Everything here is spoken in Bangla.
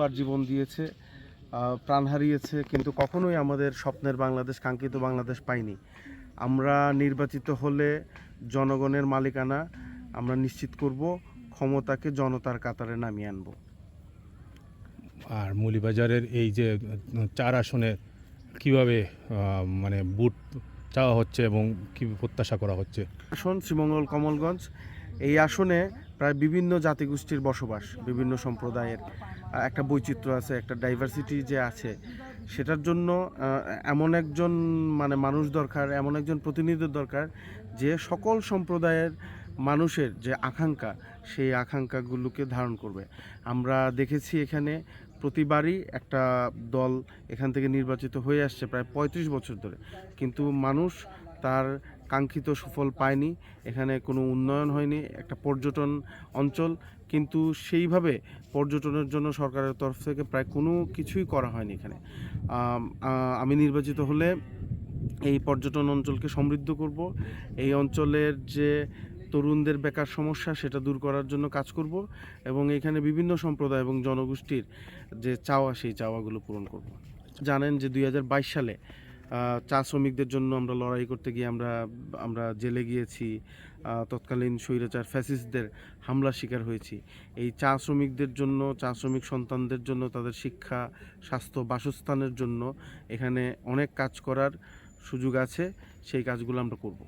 আর জীবন দিয়েছে, প্রাণ হারিয়েছে, কিন্তু কখনোই আমাদের স্বপ্নের বাংলাদেশ, কাঙ্ক্ষিত বাংলাদেশ পাইনি। আমরা নির্বাচিত হলে জনগণের মালিকানা আমরা নিশ্চিত করব, ক্ষমতাকে জনতার কাতারে নামিয়ে আনব। আর মৌলভীবাজারের এই যে 4 আসনে কিভাবে মানে ভোট চাওয়া হচ্ছে এবং কি প্রত্যাশা করা হচ্ছে? আসন শ্রীমঙ্গল কমলগঞ্জ। এই আসনে প্রায় বিভিন্ন জাতিগোষ্ঠীর বসবাস, বিভিন্ন সম্প্রদায়ের একটা বৈচিত্র্য আছে, একটা ডাইভার্সিটি যে আছে, সেটার জন্য এমন একজন মানুষ দরকার, এমন একজন প্রতিনিধি দরকার যে সকল সম্প্রদায়ের মানুষের যে আকাঙ্ক্ষা, সেই আকাঙ্ক্ষাগুলোকে ধারণ করবে। আমরা দেখেছি এখানে প্রতিবারই একটা দল এখান থেকে নির্বাচিত হয়ে আসছে প্রায় 35 বছর ধরে, কিন্তু মানুষ তার কাঙ্ক্ষিত সুফল পায়নি। এখানে কোনো উন্নয়ন হয়নি, একটা পর্যটন অঞ্চল, কিন্তু সেইভাবে পর্যটনের জন্য সরকারের তরফ থেকে প্রায় কোনো কিছুই করা হয়নি এখানে। আমি নির্বাচিত হলে এই পর্যটন অঞ্চলকে সমৃদ্ধ করব, এই অঞ্চলের যে তরুণদের বেকার সমস্যা সেটা দূর করার জন্য কাজ করব, এবং এখানে বিভিন্ন সম্প্রদায় এবং জনগোষ্ঠীর যে চাওয়া, সেই চাওয়াগুলো পূরণ করব। জানেন যে 2022 সালে চা শ্রমিকদের জন্য আমরা লড়াই করতে গিয়ে আমরা জেলে গিয়েছি, তৎকালীন স্বৈরাচার ফ্যাসিস্টদের হামলার শিকার হয়েছি। এই চা শ্রমিকদের জন্য, চা শ্রমিক সন্তানদের জন্য, তাদের শিক্ষা, স্বাস্থ্য, বাসস্থানের জন্য এখানে অনেক কাজ করার সুযোগ আছে। সেই কাজগুলো আমরা করব।